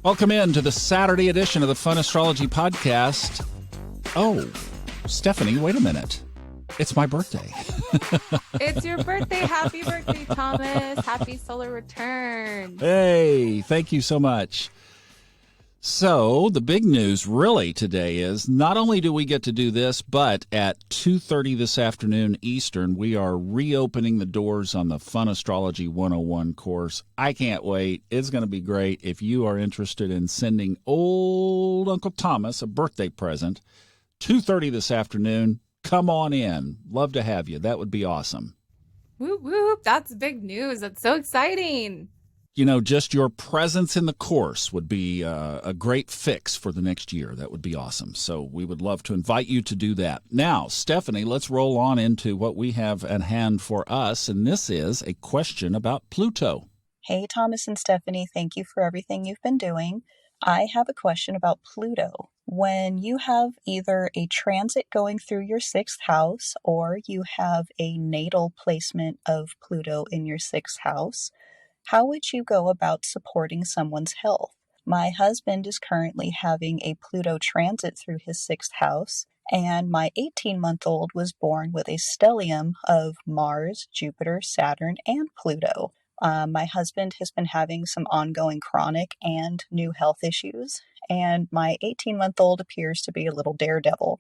Welcome in to the Saturday edition of the Fun Astrology Podcast. Oh, Stephanie, wait a minute. It's my birthday. It's your birthday. Happy birthday, Thomas. Happy solar return. Hey, thank you so much. So the big news really today is not only do we get to do this, but at 2:30 this afternoon Eastern, we are reopening the doors on the Fun Astrology 101 course. I can't wait. It's going to be great. If you are interested in sending old Uncle Thomas a birthday present, 2:30 this afternoon, come on in. Love to have you. That would be awesome. Whoop, whoop. That's big news. That's so exciting. You know, just your presence in the course would be a great fix for the next year. That would be awesome. So we would love to invite you to do that. Now, Stephanie, let's roll on into what we have at hand for us. And this is a question about Pluto. Hey, Thomas and Stephanie, thank you for everything you've been doing. I have a question about Pluto. When you have either a transit going through your sixth house or you have a natal placement of Pluto in your sixth house, how would you go about supporting someone's health? My husband is currently having a Pluto transit through his sixth house, and my 18-month-old was born with a stellium of Mars, Jupiter, Saturn, and Pluto. My husband has been having some ongoing chronic and new health issues, and my 18-month-old appears to be a little daredevil.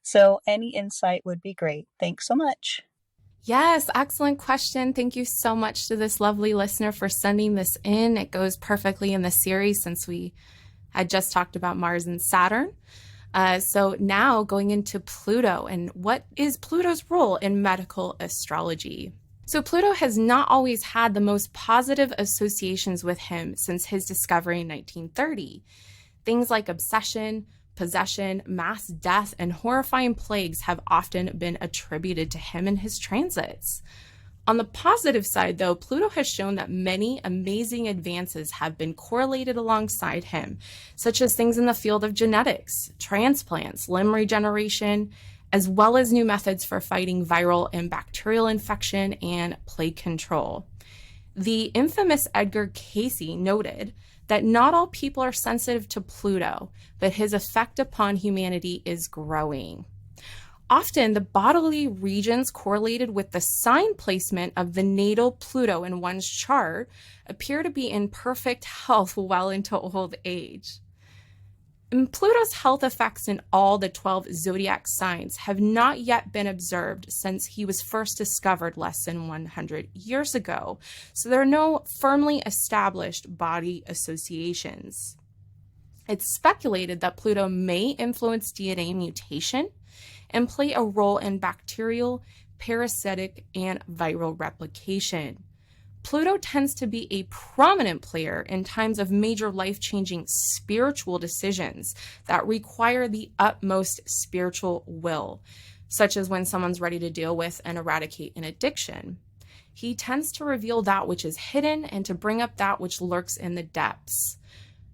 So any insight would be great. Thanks so much. Yes, excellent question. Thank you so much to this lovely listener for sending this in. It goes perfectly in the series since we had just talked about Mars and Saturn. So now going into Pluto, and what is Pluto's role in medical astrology? So Pluto has not always had the most positive associations with him since his discovery in 1930. Things like obsession, possession, mass death, and horrifying plagues have often been attributed to him and his transits. On the positive side, though, Pluto has shown that many amazing advances have been correlated alongside him, such as things in the field of genetics, transplants, limb regeneration, as well as new methods for fighting viral and bacterial infection and plague control. The infamous Edgar Cayce noted that not all people are sensitive to Pluto, but his effect upon humanity is growing. Often, the bodily regions correlated with the sign placement of the natal Pluto in one's chart appear to be in perfect health well into old age. And Pluto's health effects in all the 12 zodiac signs have not yet been observed since he was first discovered less than 100 years ago, so there are no firmly established body associations. It's speculated that Pluto may influence DNA mutation and play a role in bacterial, parasitic, and viral replication. Pluto tends to be a prominent player in times of major life-changing spiritual decisions that require the utmost spiritual will, such as when someone's ready to deal with and eradicate an addiction. He tends to reveal that which is hidden and to bring up that which lurks in the depths.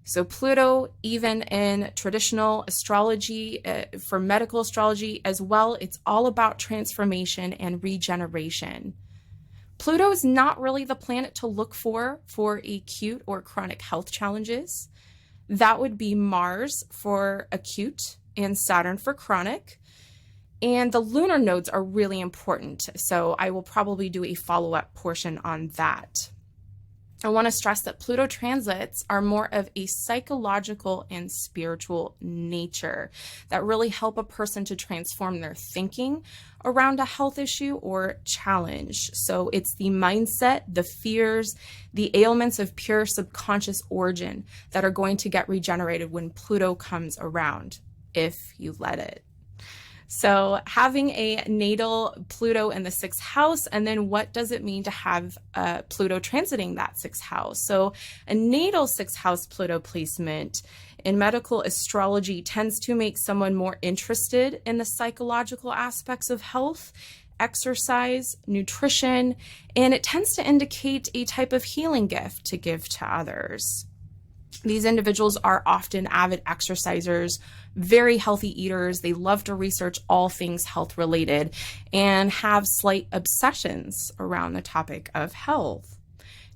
So Pluto, even in traditional astrology, for medical astrology as well, it's all about transformation and regeneration. Pluto is not really the planet to look for acute or chronic health challenges. That would be Mars for acute and Saturn for chronic. And the lunar nodes are really important, so I will probably do a follow-up portion on that. I want to stress that Pluto transits are more of a psychological and spiritual nature that really help a person to transform their thinking around a health issue or challenge. So it's the mindset, the fears, the ailments of pure subconscious origin that are going to get regenerated when Pluto comes around, if you let it. So having a natal Pluto in the sixth house, and then what does it mean to have Pluto transiting that sixth house? So a natal sixth house Pluto placement in medical astrology tends to make someone more interested in the psychological aspects of health, exercise, nutrition, and it tends to indicate a type of healing gift to give to others. These individuals are often avid exercisers, very healthy eaters. They love to research all things health related and have slight obsessions around the topic of health.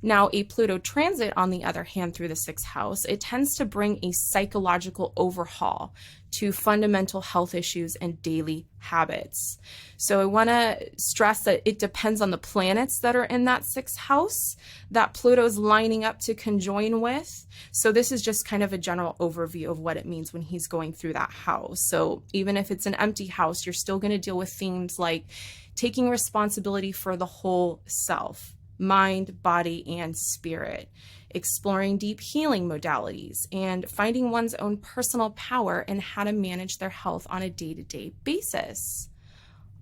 Now, a Pluto transit, on the other hand, through the sixth house, it tends to bring a psychological overhaul to fundamental health issues and daily habits. So I want to stress that it depends on the planets that are in that sixth house that Pluto's lining up to conjoin with. So this is just kind of a general overview of what it means when he's going through that house. So even if it's an empty house, you're still going to deal with themes like taking responsibility for the whole self, mind, body, and spirit, exploring deep healing modalities, and finding one's own personal power and how to manage their health on a day-to-day basis.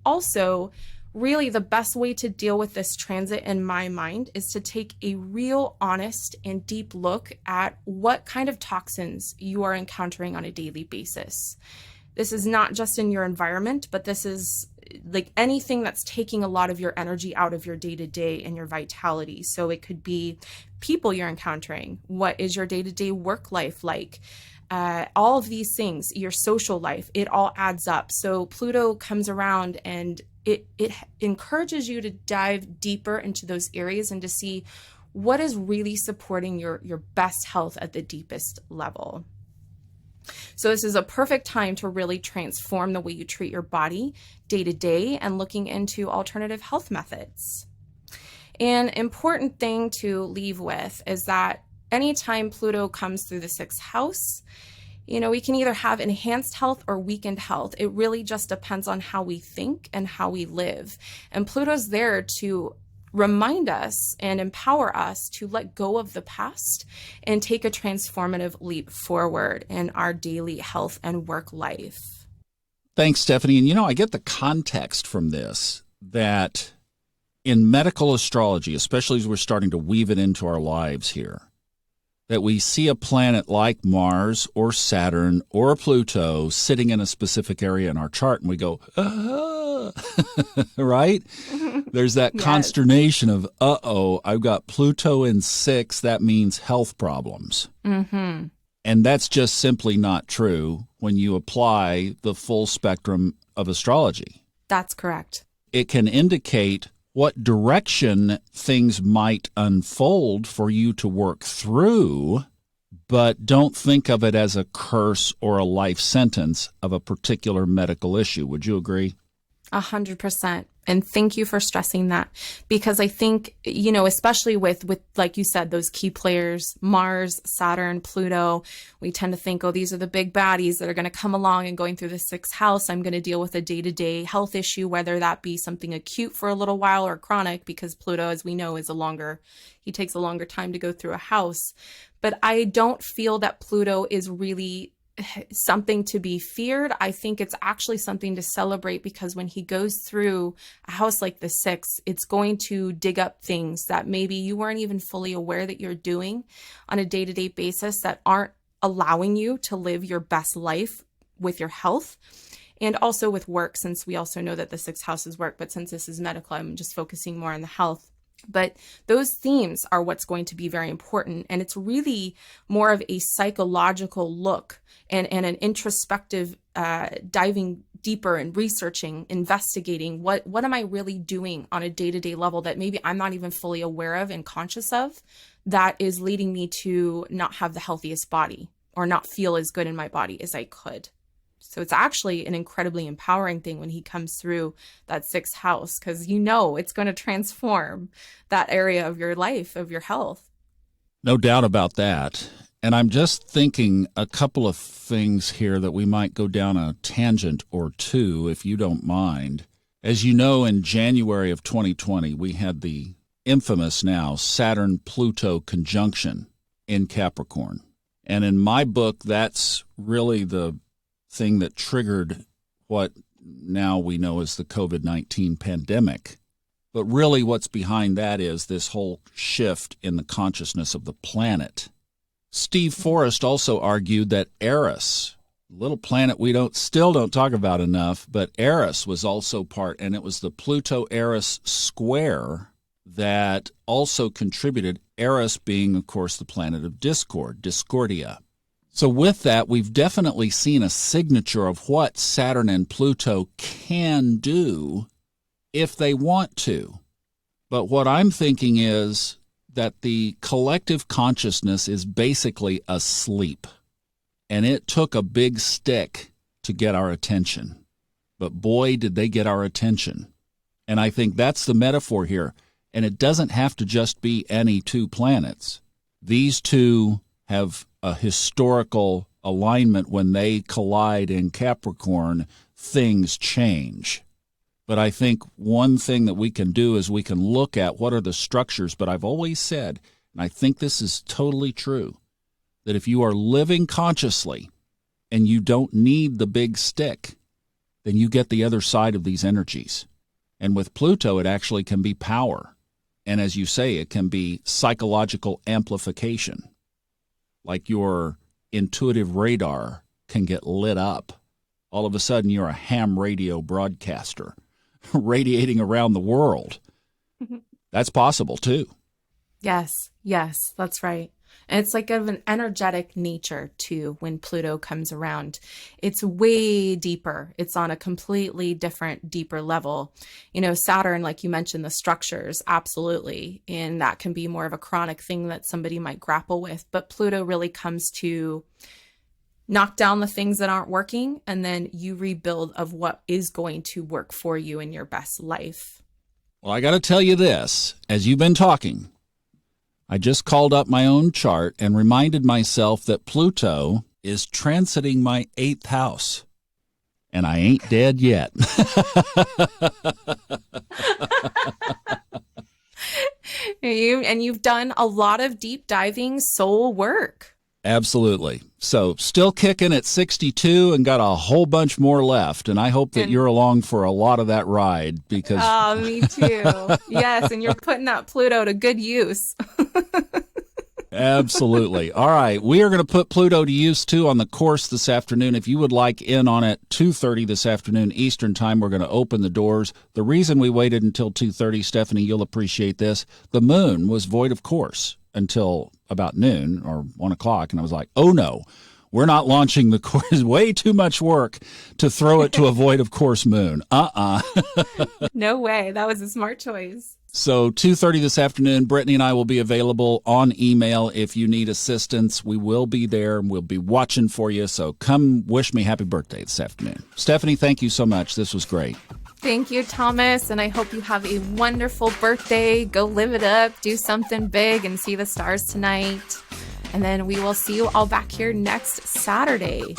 Also, really the best way to deal with this transit in my mind is to take a real honest and deep look at what kind of toxins you are encountering on a daily basis. This is not just in your environment, but this is like anything that's taking a lot of your energy out of your day-to-day and your vitality. So it could be people you're encountering. What is your day-to-day work life like? All of these things, your social life, it all adds up. So Pluto comes around and it encourages you to dive deeper into those areas and to see what is really supporting your best health at the deepest level. So this is a perfect time to really transform the way you treat your body day to day and looking into alternative health methods. An important thing to leave with is that anytime Pluto comes through the sixth house, we can either have enhanced health or weakened health. It really just depends on how we think and how we live. And Pluto's there to remind us and empower us to let go of the past and take a transformative leap forward in our daily health and work life. Thanks, Stephanie. And I get the context from this that in medical astrology, especially as we're starting to weave it into our lives here, that we see a planet like Mars or Saturn or Pluto sitting in a specific area in our chart and we go, right? There's that Yes. consternation of, I've got Pluto in 6. That means health problems. Mm-hmm. And that's just simply not true when you apply the full spectrum of astrology. That's correct. It can indicate what direction things might unfold for you to work through, but don't think of it as a curse or a life sentence of a particular medical issue. Would you agree? 100%. And thank you for stressing that, because I think, especially with, like you said, those key players, Mars, Saturn, Pluto, we tend to think, these are the big baddies that are going to come along and going through the sixth house. I'm going to deal with a day-to-day health issue, whether that be something acute for a little while or chronic, because Pluto, as we know, he takes a longer time to go through a house. But I don't feel that Pluto is really something to be feared. I think it's actually something to celebrate, because when he goes through a house like the sixth, it's going to dig up things that maybe you weren't even fully aware that you're doing on a day-to-day basis that aren't allowing you to live your best life with your health and also with work, since we also know that the sixth house is work, but since this is medical, I'm just focusing more on the health. But those themes are what's going to be very important. And it's really more of a psychological look and an introspective diving deeper and researching, investigating what am I really doing on a day-to-day level that maybe I'm not even fully aware of and conscious of, that is leading me to not have the healthiest body or not feel as good in my body as I could. So it's actually an incredibly empowering thing when he comes through that sixth house, because it's going to transform that area of your life, of your health. No doubt about that. And I'm just thinking a couple of things here that we might go down a tangent or two, if you don't mind. As you know, in January of 2020, we had the infamous now Saturn-Pluto conjunction in Capricorn. And in my book, that's really the thing that triggered what now we know as the COVID-19 pandemic. But really what's behind that is this whole shift in the consciousness of the planet. Steve Forrest also argued that Eris, a little planet we still don't talk about enough, but Eris was also part, and it was the Pluto-Eris square that also contributed, Eris being, of course, the planet of discord, discordia. So with that, we've definitely seen a signature of what Saturn and Pluto can do if they want to. But what I'm thinking is that the collective consciousness is basically asleep. And it took a big stick to get our attention. But boy, did they get our attention. And I think that's the metaphor here. And it doesn't have to just be any two planets. These two have a historical alignment. When they collide in Capricorn, things change. But I think one thing that we can do is we can look at what are the structures. But I've always said, and I think this is totally true, that if you are living consciously and you don't need the big stick, then you get the other side of these energies. And with Pluto, it actually can be power. And as you say, it can be psychological amplification. Like your intuitive radar can get lit up. All of a sudden, you're a ham radio broadcaster radiating around the world. That's possible, too. Yes, that's right. And it's like of an energetic nature, too, when Pluto comes around. It's way deeper. It's on a completely different, deeper level. You know, Saturn, like you mentioned, the structures, absolutely. And that can be more of a chronic thing that somebody might grapple with. But Pluto really comes to knock down the things that aren't working, and then you rebuild of what is going to work for you in your best life. Well, I got to tell you this, as you've been talking, I just called up my own chart and reminded myself that Pluto is transiting my 8th house. And I ain't dead yet. And you've done a lot of deep diving soul work. Absolutely. So still kicking at 62 and got a whole bunch more left. And I hope that you're along for a lot of that ride because... Oh, me too. Yes, and you're putting that Pluto to good use. Absolutely. All right. We are going to put Pluto to use, too, on the course this afternoon. If you would like in on it, 2:30 this afternoon Eastern Time, we're going to open the doors. The reason we waited until 2:30, Stephanie, you'll appreciate this. The moon was void of course until about noon or 1 o'clock. And I was like, oh, no, we're not launching the course. Way too much work to throw it to a void of course moon. No way. That was a smart choice. So 2:30 this afternoon, Brittany and I will be available on email if you need assistance. We will be there and we'll be watching for you. So come wish me happy birthday this afternoon. Stephanie, thank you so much. This was great. Thank you, Thomas. And I hope you have a wonderful birthday. Go live it up, do something big, and see the stars tonight. And then we will see you all back here next Saturday.